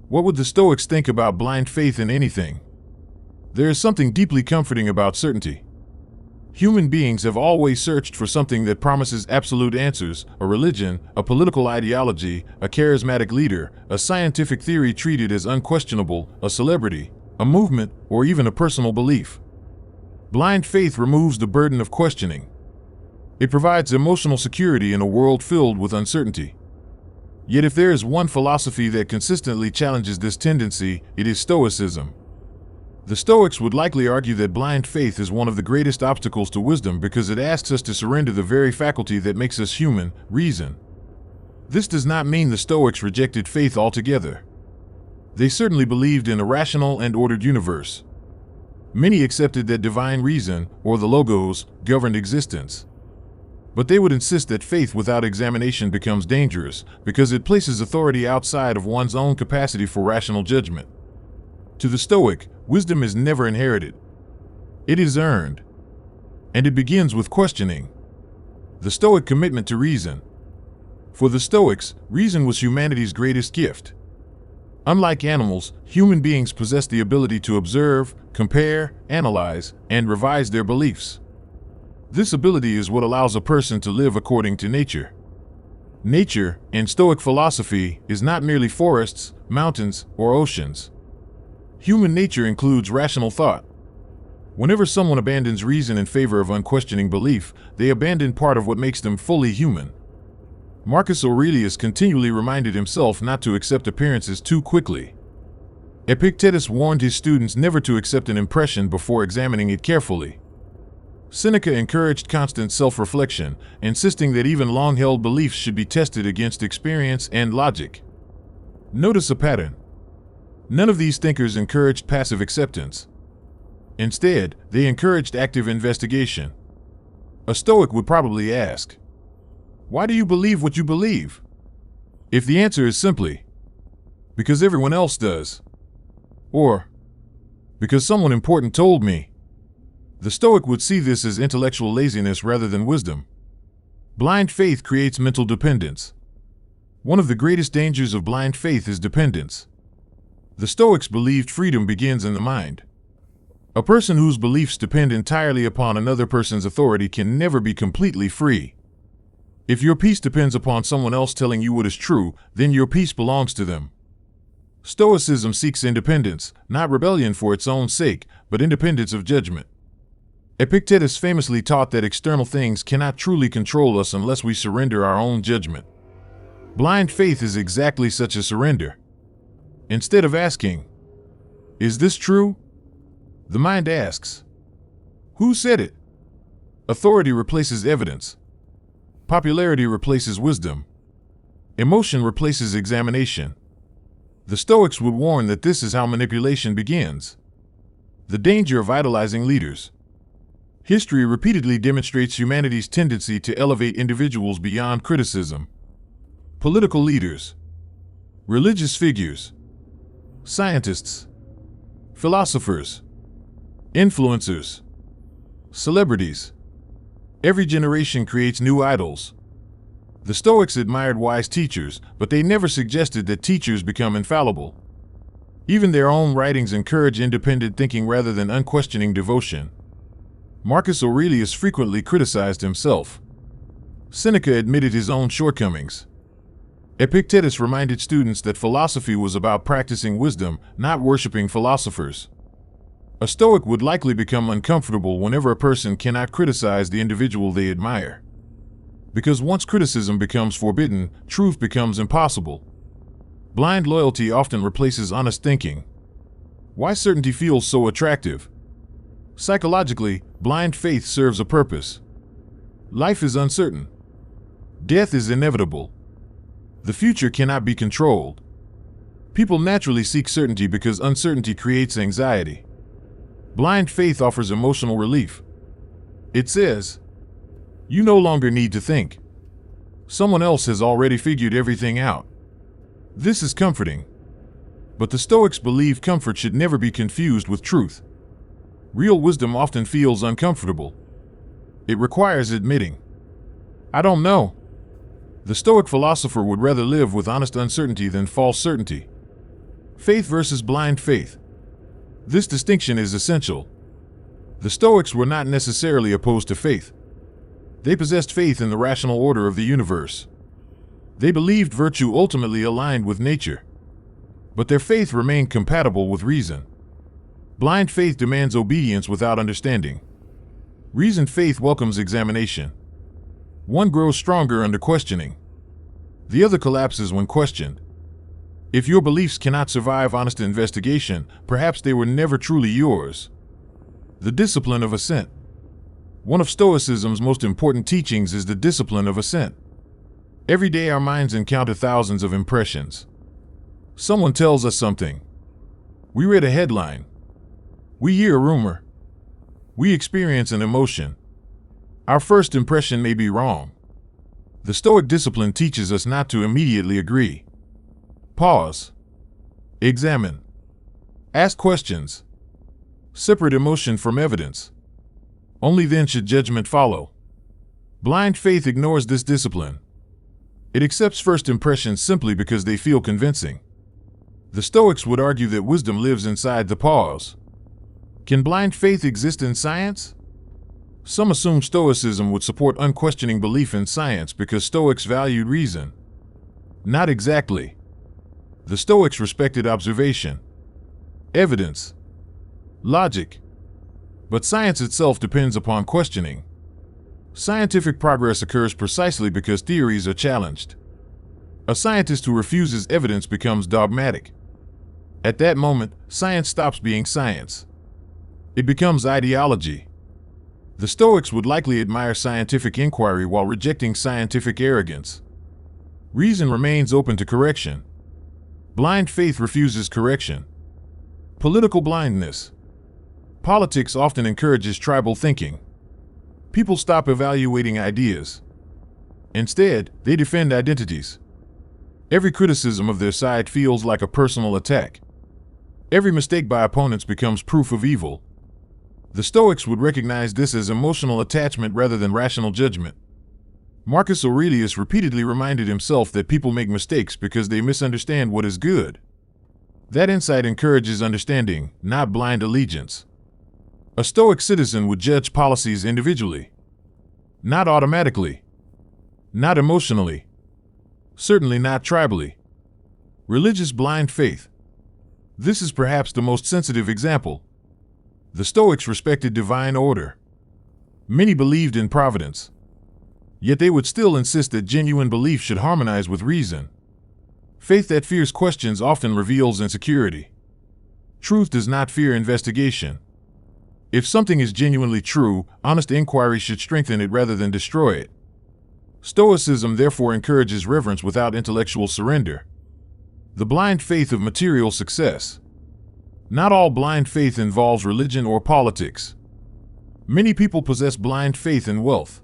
What would the Stoics think about blind faith in anything? There is something deeply comforting about certainty. Human beings have always searched for something that promises absolute answers: a religion, a political ideology, a charismatic leader, a scientific theory treated as unquestionable, a celebrity, a movement, or even a personal belief. Blind faith removes the burden of questioning. It provides emotional security in a world filled with uncertainty. Yet if there is one philosophy that consistently challenges this tendency, it is Stoicism. The Stoics would likely argue that blind faith is one of the greatest obstacles to wisdom because it asks us to surrender the very faculty that makes us human, reason. This does not mean the Stoics rejected faith altogether. They certainly believed in a rational and ordered universe. Many accepted that divine reason, or the logos, governed existence. But they would insist that faith without examination becomes dangerous because it places authority outside of one's own capacity for rational judgment. To the Stoic, wisdom is never inherited. It is earned. And it begins with questioning. The Stoic commitment to reason. For the Stoics, reason was humanity's greatest gift. Unlike animals, human beings possess the ability to observe, compare, analyze, and revise their beliefs. This ability is what allows a person to live according to nature. Nature, in Stoic philosophy, is not merely forests, mountains, or oceans. Human nature includes rational thought. Whenever someone abandons reason in favor of unquestioning belief, they abandon part of what makes them fully human. Marcus Aurelius continually reminded himself not to accept appearances too quickly. Epictetus warned his students never to accept an impression before examining it carefully. Seneca encouraged constant self-reflection, insisting that even long-held beliefs should be tested against experience and logic. Notice a pattern. None of these thinkers encouraged passive acceptance. Instead, they encouraged active investigation. A Stoic would probably ask, "Why do you believe what you believe?" If the answer is simply, "Because everyone else does," or "Because someone important told me," the Stoic would see this as intellectual laziness rather than wisdom. Blind faith creates mental dependence. One of the greatest dangers of blind faith is dependence. The Stoics believed freedom begins in the mind. A person whose beliefs depend entirely upon another person's authority can never be completely free. If your peace depends upon someone else telling you what is true, then your peace belongs to them. Stoicism seeks independence, not rebellion for its own sake, but independence of judgment. Epictetus famously taught that external things cannot truly control us unless we surrender our own judgment. Blind faith is exactly such a surrender. Instead of asking, "Is this true?" the mind asks, "Who said it?" Authority replaces evidence. Popularity replaces wisdom. Emotion replaces examination. The Stoics would warn that this is how manipulation begins. The danger of idolizing leaders. History repeatedly demonstrates humanity's tendency to elevate individuals beyond criticism. Political leaders, religious figures, scientists, philosophers, influencers, celebrities. Every generation creates new idols. The Stoics admired wise teachers, but they never suggested that teachers become infallible. Even their own writings encourage independent thinking rather than unquestioning devotion. Marcus Aurelius frequently criticized himself. Seneca admitted his own shortcomings. Epictetus reminded students that philosophy was about practicing wisdom, not worshiping philosophers. A Stoic would likely become uncomfortable whenever a person cannot criticize the individual they admire. Because once criticism becomes forbidden, truth becomes impossible. Blind loyalty often replaces honest thinking. Why certainty feels so attractive? Psychologically, blind faith serves a purpose. Life is uncertain. Death is inevitable. The future cannot be controlled. People naturally seek certainty because uncertainty creates anxiety. Blind faith offers emotional relief. It says, "You no longer need to think. Someone else has already figured everything out." This is comforting. But the Stoics believe comfort should never be confused with truth. Real wisdom often feels uncomfortable. It requires admitting, "I don't know." The Stoic philosopher would rather live with honest uncertainty than false certainty. Faith versus blind faith. This distinction is essential. The Stoics were not necessarily opposed to faith. They possessed faith in the rational order of the universe. They believed virtue ultimately aligned with nature. But their faith remained compatible with reason. Blind faith demands obedience without understanding. Reasoned faith welcomes examination. One grows stronger under questioning. The other collapses when questioned. If your beliefs cannot survive honest investigation, perhaps they were never truly yours. The discipline of assent. One of Stoicism's most important teachings is the discipline of assent. Every day our minds encounter thousands of impressions. Someone tells us something. We read a headline. We hear a rumor. We experience an emotion. Our first impression may be wrong. The Stoic discipline teaches us not to immediately agree. Pause. Examine. Ask questions. Separate emotion from evidence. Only then should judgment follow. Blind faith ignores this discipline. It accepts first impressions simply because they feel convincing. The Stoics would argue that wisdom lives inside the pause. Can blind faith exist in science? Some assume Stoicism would support unquestioning belief in science because Stoics valued reason. Not exactly. The Stoics respected observation, evidence, logic. But science itself depends upon questioning. Scientific progress occurs precisely because theories are challenged. A scientist who refuses evidence becomes dogmatic. At that moment, science stops being science. It becomes ideology. The Stoics would likely admire scientific inquiry while rejecting scientific arrogance. Reason remains open to correction. Blind faith refuses correction. Political blindness. Politics often encourages tribal thinking. People stop evaluating ideas. Instead, they defend identities. Every criticism of their side feels like a personal attack. Every mistake by opponents becomes proof of evil. The Stoics would recognize this as emotional attachment rather than rational judgment. Marcus Aurelius repeatedly reminded himself that people make mistakes because they misunderstand what is good. That insight encourages understanding, not blind allegiance. A Stoic citizen would judge policies individually. Not automatically. Not emotionally. Certainly not tribally. Religious blind faith. This is perhaps the most sensitive example. The Stoics respected divine order. Many believed in providence. Yet they would still insist that genuine belief should harmonize with reason. Faith that fears questions often reveals insecurity. Truth does not fear investigation. If something is genuinely true, honest inquiry should strengthen it rather than destroy it. Stoicism therefore encourages reverence without intellectual surrender. The blind faith of material success. Not all blind faith involves religion or politics. Many people possess blind faith in wealth.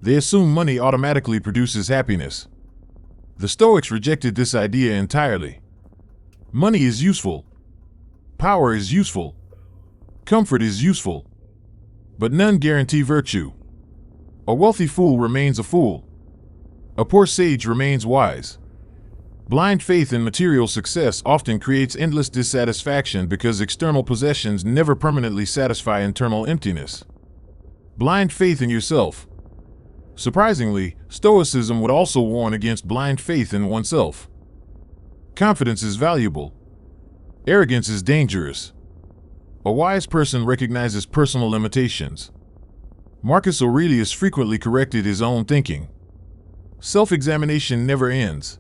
They assume money automatically produces happiness. The Stoics rejected this idea entirely. Money is useful. Power is useful. Comfort is useful. But none guarantee virtue. A wealthy fool remains a fool. A poor sage remains wise. Blind faith in material success often creates endless dissatisfaction because external possessions never permanently satisfy internal emptiness. Blind faith in yourself. Surprisingly, Stoicism would also warn against blind faith in oneself. Confidence is valuable. Arrogance is dangerous. A wise person recognizes personal limitations. Marcus Aurelius frequently corrected his own thinking. Self-examination never ends.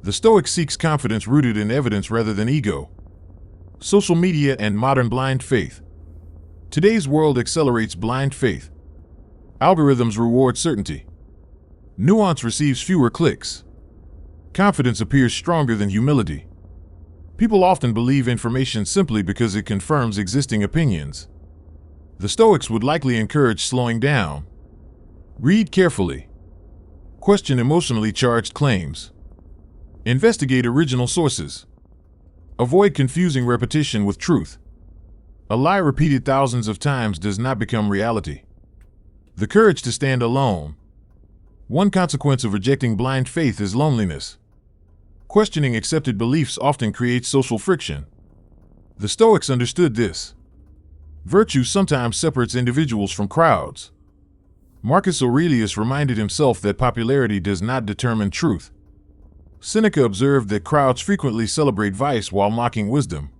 The Stoic seeks confidence rooted in evidence rather than ego. Social media and modern blind faith. Today's world accelerates blind faith. Algorithms reward certainty. Nuance receives fewer clicks. Confidence appears stronger than humility. People often believe information simply because it confirms existing opinions. The Stoics would likely encourage slowing down. Read carefully. Question emotionally charged claims. Investigate original sources. Avoid confusing repetition with truth. A lie repeated thousands of times does not become reality. The courage to stand alone. One consequence of rejecting blind faith is loneliness. Questioning accepted beliefs often creates social friction. The Stoics understood this. Virtue sometimes separates individuals from crowds. Marcus Aurelius reminded himself that popularity does not determine truth. Seneca observed that crowds frequently celebrate vice while mocking wisdom.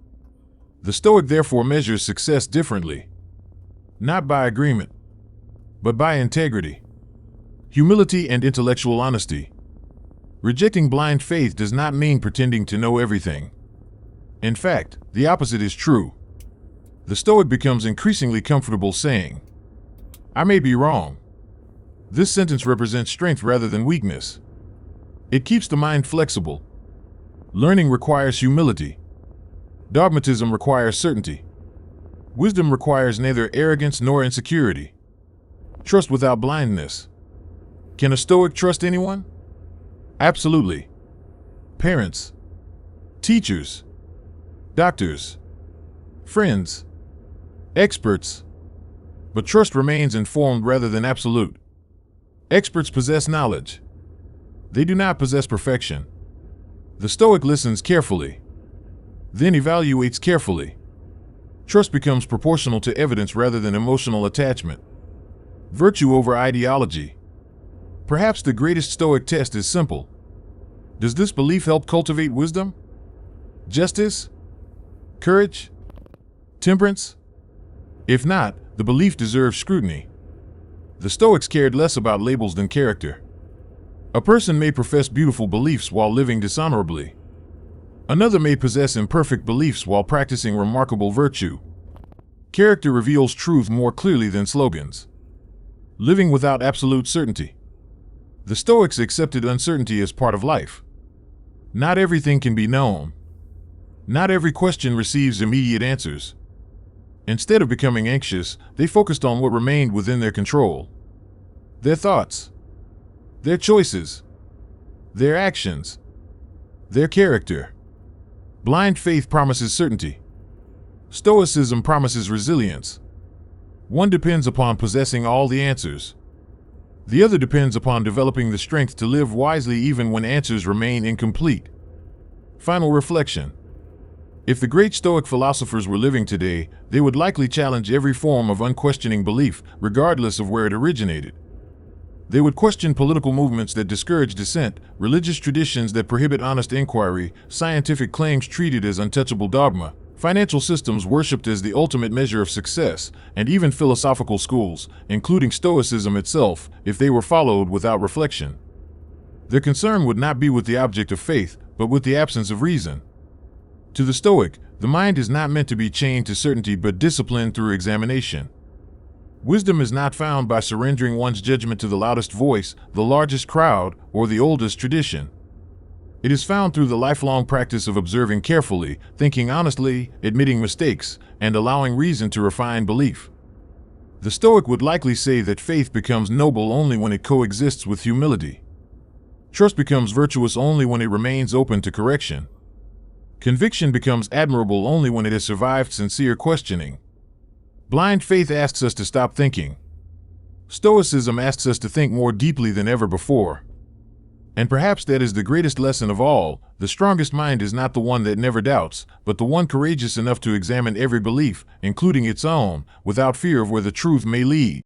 The Stoic therefore measures success differently. Not by agreement, but by integrity, humility, and intellectual honesty. Rejecting blind faith does not mean pretending to know everything. In fact, the opposite is true. The Stoic becomes increasingly comfortable saying, "I may be wrong." This sentence represents strength rather than weakness. It keeps the mind flexible. Learning requires humility. Dogmatism requires certainty. Wisdom requires neither arrogance nor insecurity. Trust without blindness. Can a Stoic trust anyone? Absolutely. Parents, teachers, doctors, friends, experts. But trust remains informed rather than absolute. Experts possess knowledge. They do not possess perfection. The Stoic listens carefully, then evaluates carefully. Trust becomes proportional to evidence rather than emotional attachment. Virtue over ideology. Perhaps the greatest Stoic test is simple. Does this belief help cultivate wisdom, justice, courage, temperance? If not, the belief deserves scrutiny. The Stoics cared less about labels than character. A person may profess beautiful beliefs while living dishonorably. Another may possess imperfect beliefs while practicing remarkable virtue. Character reveals truth more clearly than slogans. Living without absolute certainty. The Stoics accepted uncertainty as part of life. Not everything can be known. Not every question receives immediate answers. Instead of becoming anxious, they focused on what remained within their control. Their thoughts, their choices, their actions, their character. Blind faith promises certainty. Stoicism promises resilience. One depends upon possessing all the answers. The other depends upon developing the strength to live wisely even when answers remain incomplete. Final reflection. If the great Stoic philosophers were living today, they would likely challenge every form of unquestioning belief, regardless of where it originated. They would question political movements that discourage dissent, religious traditions that prohibit honest inquiry, scientific claims treated as untouchable dogma, financial systems worshipped as the ultimate measure of success, and even philosophical schools, including Stoicism itself, if they were followed without reflection. Their concern would not be with the object of faith, but with the absence of reason. To the Stoic, the mind is not meant to be chained to certainty but disciplined through examination. Wisdom is not found by surrendering one's judgment to the loudest voice, the largest crowd, or the oldest tradition. It is found through the lifelong practice of observing carefully, thinking honestly, admitting mistakes, and allowing reason to refine belief. The Stoic would likely say that faith becomes noble only when it coexists with humility. Trust becomes virtuous only when it remains open to correction. Conviction becomes admirable only when it has survived sincere questioning. Blind faith asks us to stop thinking. Stoicism asks us to think more deeply than ever before. And perhaps that is the greatest lesson of all. The strongest mind is not the one that never doubts, but the one courageous enough to examine every belief, including its own, without fear of where the truth may lead.